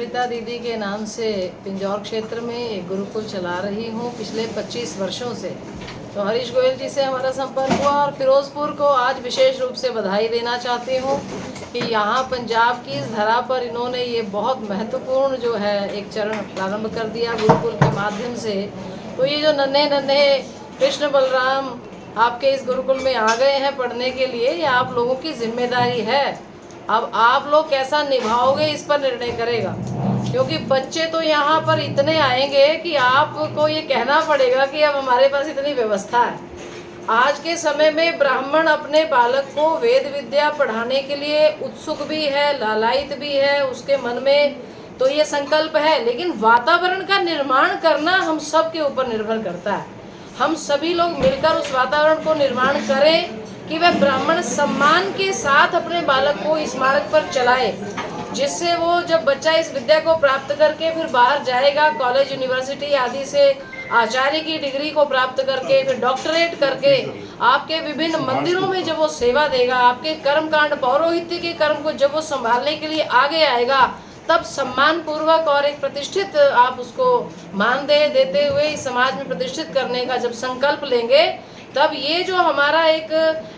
अमृता दीदी के नाम से पिंजौर क्षेत्र में एक गुरुकुल चला रही हूँ पिछले 25 वर्षों से। तो हरीश गोयल जी से हमारा संपर्क हुआ और फिरोज़पुर को आज विशेष रूप से बधाई देना चाहती हूँ कि यहाँ पंजाब की इस धरा पर इन्होंने ये बहुत महत्वपूर्ण जो है एक चरण प्रारंभ कर दिया गुरुकुल के माध्यम से। तो ये जो नन्हे नन्हे कृष्ण बलराम आपके इस गुरुकुल में आ गए हैं पढ़ने के लिए, ये आप लोगों की जिम्मेदारी है। अब आप लोग कैसा निभाओगे इस पर निर्णय करेगा, क्योंकि बच्चे तो यहाँ पर इतने आएंगे कि आपको ये कहना पड़ेगा कि अब हमारे पास इतनी व्यवस्था है। आज के समय में ब्राह्मण अपने बालक को वेद विद्या पढ़ाने के लिए उत्सुक भी है, लालायित भी है, उसके मन में तो ये संकल्प है, लेकिन वातावरण का निर्माण करना हम सब के ऊपर निर्भर करता है। हम सभी लोग मिलकर उस वातावरण को निर्माण करें कि वह ब्राह्मण सम्मान के साथ अपने बालक को इस मार्ग पर चलाए, जिससे वो जब बच्चा इस विद्या को प्राप्त करके फिर बाहर जाएगा कॉलेज यूनिवर्सिटी आदि से आचार्य की डिग्री को प्राप्त करके फिर डॉक्टरेट करके आपके विभिन्न मंदिरों में जब वो सेवा देगा, आपके कर्मकांड पौरोहित्य के कर्म को जब वो संभालने के लिए आगे आएगा, तब सम्मान पूर्वक और एक प्रतिष्ठित आप उसको मानदेय देते हुए इस समाज में प्रतिष्ठित करने का जब संकल्प लेंगे, तब ये जो हमारा एक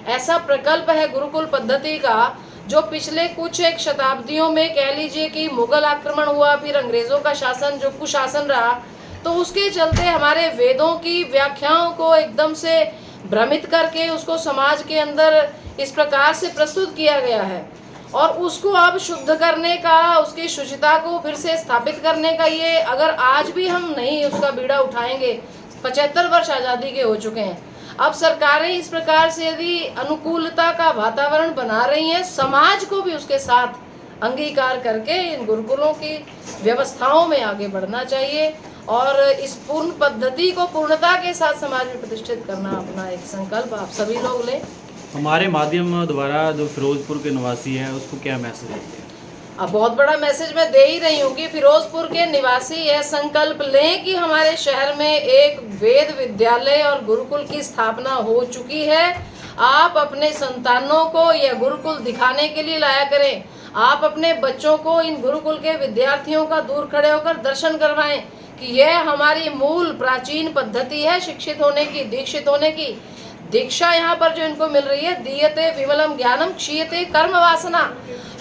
ऐसा प्रकल्प है गुरुकुल पद्धति का, जो पिछले कुछ एक शताब्दियों में कह लीजिए कि मुगल आक्रमण हुआ, फिर अंग्रेज़ों का शासन जो कुशासन रहा, तो उसके चलते हमारे वेदों की व्याख्याओं को एकदम से भ्रमित करके उसको समाज के अंदर इस प्रकार से प्रस्तुत किया गया है। और उसको अब शुद्ध करने का, उसकी शुचिता को फिर से स्थापित करने का, ये अगर आज भी हम नहीं उसका बीड़ा उठाएंगे, 75 वर्ष आज़ादी के हो चुके हैं। अब सरकारें इस प्रकार से यदि अनुकूलता का वातावरण बना रही हैं, समाज को भी उसके साथ अंगीकार करके इन गुरुकुलों की व्यवस्थाओं में आगे बढ़ना चाहिए और इस पूर्ण पद्धति को पूर्णता के साथ समाज में प्रतिष्ठित करना अपना एक संकल्प आप सभी लोग लें। हमारे माध्यम द्वारा जो फिरोजपुर के निवासी हैं उसको क्या मैसेज देते हैं? अब बहुत बड़ा मैसेज मैं दे ही रही हूँ कि फिरोजपुर के निवासी यह संकल्प लें कि हमारे शहर में एक वेद विद्यालय और गुरुकुल की स्थापना हो चुकी है। आप अपने संतानों को यह गुरुकुल दिखाने के लिए लाया करें। आप अपने बच्चों को इन गुरुकुल के विद्यार्थियों का दूर खड़े होकर दर्शन करवाएं कि यह हमारी मूल प्राचीन पद्धति है शिक्षित होने की, दीक्षित होने की। दीक्षा यहाँ पर जो इनको मिल रही है, दीयते विमलम ज्ञानम क्षीयते कर्म वासना।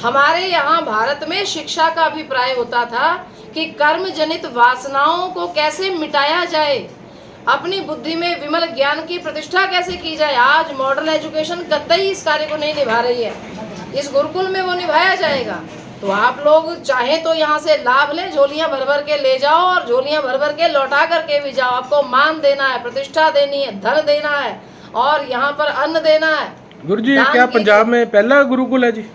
हमारे यहाँ भारत में शिक्षा का अभिप्राय होता था कि कर्म जनित वासनाओं को कैसे मिटाया जाए, अपनी बुद्धि में विमल ज्ञान की प्रतिष्ठा कैसे की जाए। आज मॉडर्न एजुकेशन कतई इस कार्य को नहीं निभा रही है, इस गुरुकुल में वो निभाया जाएगा। तो आप लोग चाहें तो यहाँ से लाभ लें, झोलियाँ भर भर के ले जाओ और झोलियाँ भर भर के लौटा करके भी जाओ। आपको मान देना है, प्रतिष्ठा देनी है, धन देना है और यहाँ पर अन्न देना है। गुरु जी, क्या पंजाब में पहला गुरुकुल है जी?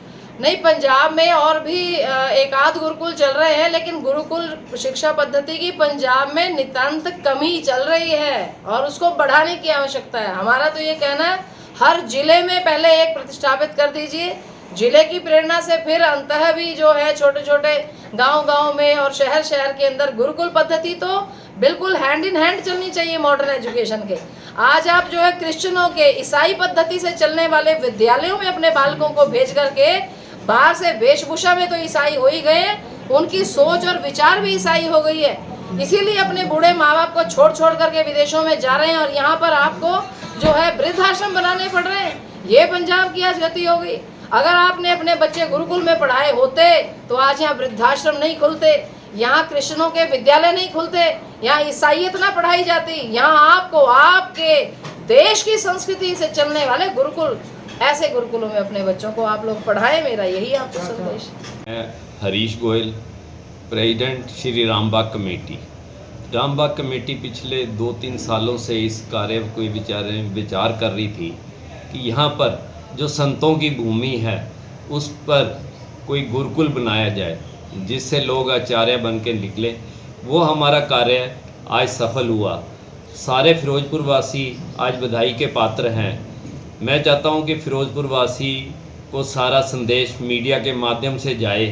नहीं, पंजाब में और भी एक आध गुरुकुल चल रहे हैं, लेकिन गुरुकुल शिक्षा पद्धति की पंजाब में नितांत कमी चल रही है और उसको बढ़ाने की आवश्यकता है। हमारा तो ये कहना है हर जिले में पहले एक प्रतिष्ठापित कर दीजिए। जिले की प्रेरणा से फिर अंतः भी जो है छोटे छोटे गांव में और शहर के अंदर गुरुकुल पद्धति तो बिल्कुल हैंड इन हैंड चलनी चाहिए मॉडर्न एजुकेशन के। आज आप जो है क्रिश्चियनों के ईसाई पद्धति से चलने वाले विद्यालयों में अपने बालकों को भेज करके, बाहर से वेशभूषा में तो ईसाई हो ही गए, उनकी सोच और विचार भी ईसाई हो गई है। इसीलिए अपने बूढ़े माँ बाप को छोड़ करके विदेशों में जा रहे हैं और यहाँ पर आपको जो है वृद्धाश्रम बनाने पड़ रहे हैं। ये पंजाब की आज गति हो गई। अगर आपने अपने बच्चे गुरुकुल में पढ़ाए होते तो आज यहाँ वृद्धाश्रम नहीं खुलते, यहाँ कृष्णों के विद्यालय नहीं खुलते, यहाँ ईसाइयत ना पढ़ाई जाती। यहाँ आपको आपके देश की संस्कृति से चलने वाले गुरुकुल, ऐसे गुरुकुलों में अपने बच्चों को आप लोग पढ़ाएं। मेरा यही आपको संदेश है। Harish Goyal, president Shri Rambagh committee. Rambagh committee पिछले 2-3 सालों से इस कार्य को विचार कर रही थी कि यहाँ पर जो संतों की भूमि है उस पर कोई गुरुकुल बनाया जाए जिससे लोग आचार्य बन के निकले। वो हमारा कार्य आज सफल हुआ। सारे फिरोजपुर वासी आज बधाई के पात्र हैं। मैं चाहता हूं कि फिरोजपुर वासी को सारा संदेश मीडिया के माध्यम से जाए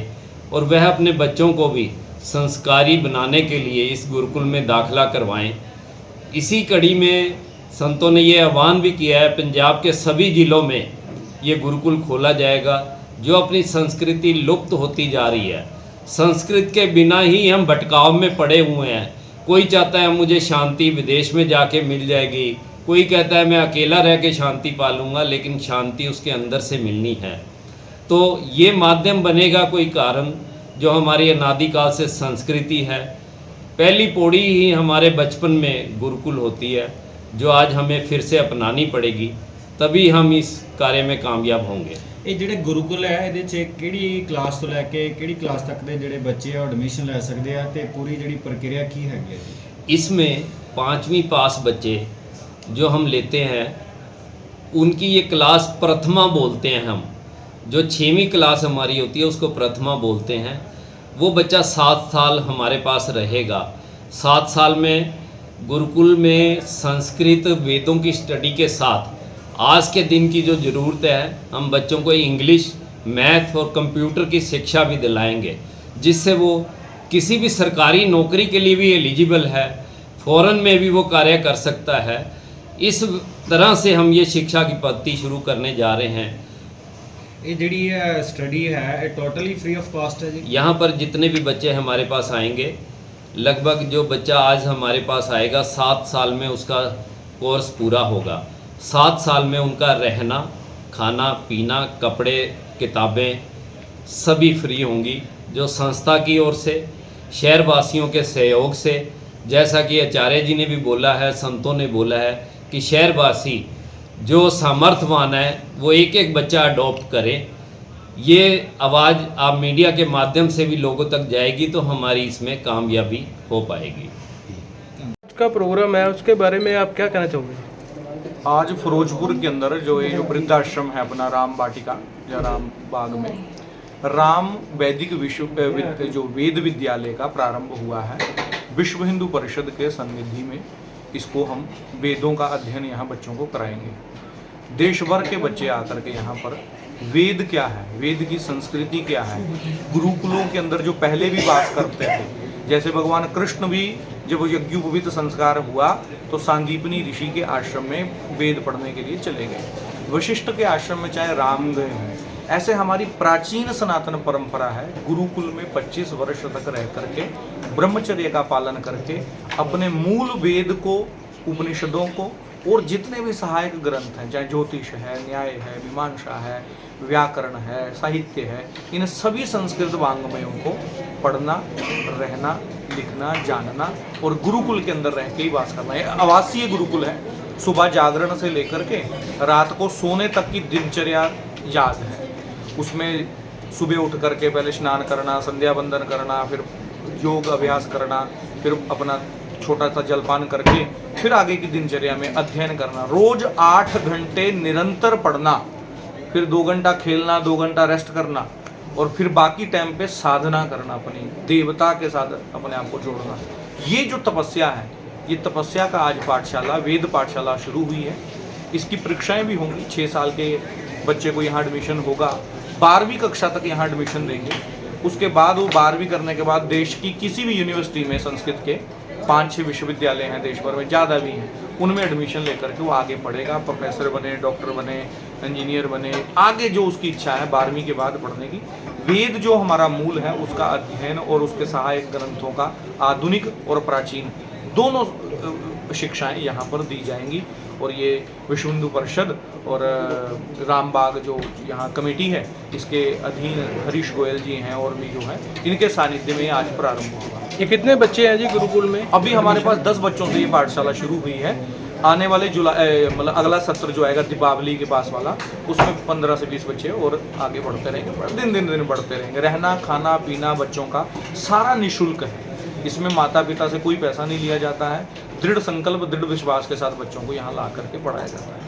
और वह अपने बच्चों को भी संस्कारी बनाने के लिए इस गुरुकुल में दाखिला करवाएं। इसी कड़ी में संतों ने ये आह्वान भी किया है, पंजाब के सभी ज़िलों में ये गुरुकुल खोला जाएगा। जो अपनी संस्कृति लुप्त होती जा रही है, संस्कृत के बिना ही हम भटकाव में पड़े हुए हैं। कोई चाहता है मुझे शांति विदेश में जाके मिल जाएगी, कोई कहता है मैं अकेला रह के शांति पालूंगा, लेकिन शांति उसके अंदर से मिलनी है। तो ये माध्यम बनेगा कोई कारण जो हमारी अनादिकाल से संस्कृति है। पहली पौड़ी ही हमारे बचपन में गुरुकुल होती है, जो आज हमें फिर से अपनानी पड़ेगी, तभी हम इस कार्य में कामयाब होंगे। ਇਹ ਜਿਹੜੇ ਗੁਰੂਕੁਲ ਹੈ ਇਹਦੇ 'ਚ ਕਿਹੜੀ ਕਲਾਸ ਤੋਂ ਲੈ ਕੇ ਕਿਹੜੀ ਕਲਾਸ ਤੱਕ ਦੇ ਜਿਹੜੇ ਬੱਚੇ ਆ ਐਡਮਿਸ਼ਨ ਲੈ ਸਕਦੇ ਆ ਤੇ ਪੂਰੀ ਜਿਹੜੀ ਪ੍ਰਕਿਰਿਆ ਕੀ ਹੈਗੀ ਹੈ ਜੀ? इसमें 5वीं पास बच्चे जो हम लेते हैं उनकी ये क्लास प्रथमा बोलते हैं हम। जो 6वीं क्लास हमारी होती है उसको प्रथमा बोलते हैं। वो बच्चा 7 साल हमारे पास रहेगा। 7 साल में गुरुकुल में संस्कृत वेदों की स्टडी के साथ आज के दिन की जो ज़रूरत है, हम बच्चों को इंग्लिश, मैथ और कंप्यूटर की शिक्षा भी दिलाएंगे, जिससे वो किसी भी सरकारी नौकरी के लिए भी एलिजिबल है, फ़ौरन में भी वो कार्य कर सकता है। इस तरह से हम ये शिक्षा की पद्धति शुरू करने जा रहे हैं। ਇਹ ਜਿਹੜੀ ਹੈ ਸਟੱਡੀ ਹੈ ਇਹ ਟੋਟਲੀ ਫ੍ਰੀ ਆਫ ਕਾਸਟ ਹੈ ਜੀ? यहाँ पर जितने भी बच्चे हमारे पास आएंगे, लगभग जो बच्चा आज हमारे पास आएगा 7 साल में उसका कोर्स पूरा होगा। 7 साल में उनका रहना, खाना पीना, कपड़े, किताबें सभी फ्री होंगी, जो संस्था की ओर से, शहरवासियों के सहयोग से। जैसा कि आचार्य जी ने भी बोला है, संतों ने बोला है कि शहरवासी जो सामर्थ्यवान है वो एक एक बच्चा अडॉप्ट करे। ये आवाज़ आप मीडिया के माध्यम से भी लोगों तक जाएगी तो हमारी इसमें कामयाबी हो पाएगी। का प्रोग्राम है उसके बारे में आप क्या कहना चाहोगे? आज फिरोजपुर के अंदर जो ये जो वृद्धाश्रम है अपना राम वाटिका या राम बाग में राम वैदिक जो वेद विद्यालय का प्रारंभ हुआ है। विश्व हिंदू परिषद के सन्निधि में इसको हम वेदों का अध्ययन यहाँ बच्चों को कराएंगे। देश भर के बच्चे आकर के यहाँ पर वेद क्या है, वेद की संस्कृति क्या है, गुरुकुलों के अंदर जो पहले भी वास करते थे, जैसे भगवान कृष्ण भी जब यज्ञोपवीत संस्कार हुआ तो सांदीपनी ऋषि के आश्रम में वेद पढ़ने के लिए चले गए। वशिष्ठ के आश्रम में चाहे राम गए हों, ऐसे हमारी प्राचीन सनातन परंपरा है। गुरुकुल में 25 वर्ष तक रह करके ब्रह्मचर्य का पालन करके अपने मूल वेद को, उपनिषदों को और जितने भी सहायक ग्रंथ हैं, चाहे ज्योतिष है, न्याय है, मीमांसा है, व्याकरण है, साहित्य है, इन सभी संस्कृत वाङ्मयों को पढ़ना, रहना, लिखना, जानना और गुरुकुल के अंदर रह के ही वास करना। ये आवासीय गुरुकुल है। सुबह जागरण से लेकर के रात को सोने तक की दिनचर्या याद है। उसमें सुबह उठ करके पहले स्नान करना, संध्या वंदन करना, फिर योग अभ्यास करना, फिर अपना छोटा सा जलपान करके फिर आगे की दिनचर्या में अध्ययन करना। रोज 8 घंटे निरंतर पढ़ना, फिर 2 घंटा खेलना, 2 घंटा रेस्ट करना और फिर बाकी टाइम पे साधना करना, अपनी देवता के साथ अपने आप को जोड़ना। ये जो तपस्या है, ये तपस्या का आज पाठशाला, वेद पाठशाला शुरू हुई है। इसकी परीक्षाएं भी होंगी। 6 साल के बच्चे को यहाँ एडमिशन होगा, 12वीं कक्षा तक यहाँ एडमिशन देंगे। उसके बाद वो 12वीं करने के बाद देश की किसी भी यूनिवर्सिटी में संस्कृत के 5-6 विश्वविद्यालय हैं देश भर में, ज़्यादा भी हैं, उनमें एडमिशन लेकर के वो आगे पढ़ेगा, प्रोफेसर बने, डॉक्टर बने, इंजीनियर बने, आगे जो उसकी इच्छा है 12वीं के बाद पढ़ने की। वेद जो हमारा मूल है उसका अध्ययन और उसके सहायक ग्रंथों का आधुनिक और प्राचीन दोनों शिक्षाएं यहाँ पर दी जाएंगी। और ये विश्व हिंदू परिषद और रामबाग जो यहाँ कमेटी है, इसके अधीन हरीश गोयल जी हैं और भी जो है, इनके सानिध्य में आज प्रारंभ होगा। ये कितने बच्चे हैं जी गुरुकुल में? अभी हमारे पास 10 बच्चों से ये पाठशाला शुरू हुई है। आने वाले जुलाई मतलब अगला सत्र जो आएगा दीपावली के पास वाला, उसमें 15 से 20 बच्चे और आगे बढ़ते रहेंगे, दिन बढ़ते रहेंगे। रहना, खाना, पीना बच्चों का सारा निःशुल्क है। इसमें माता पिता से कोई पैसा नहीं लिया जाता है। दृढ़ संकल्प, दृढ़ विश्वास के साथ बच्चों को यहाँ ला करके पढ़ाया जाता है।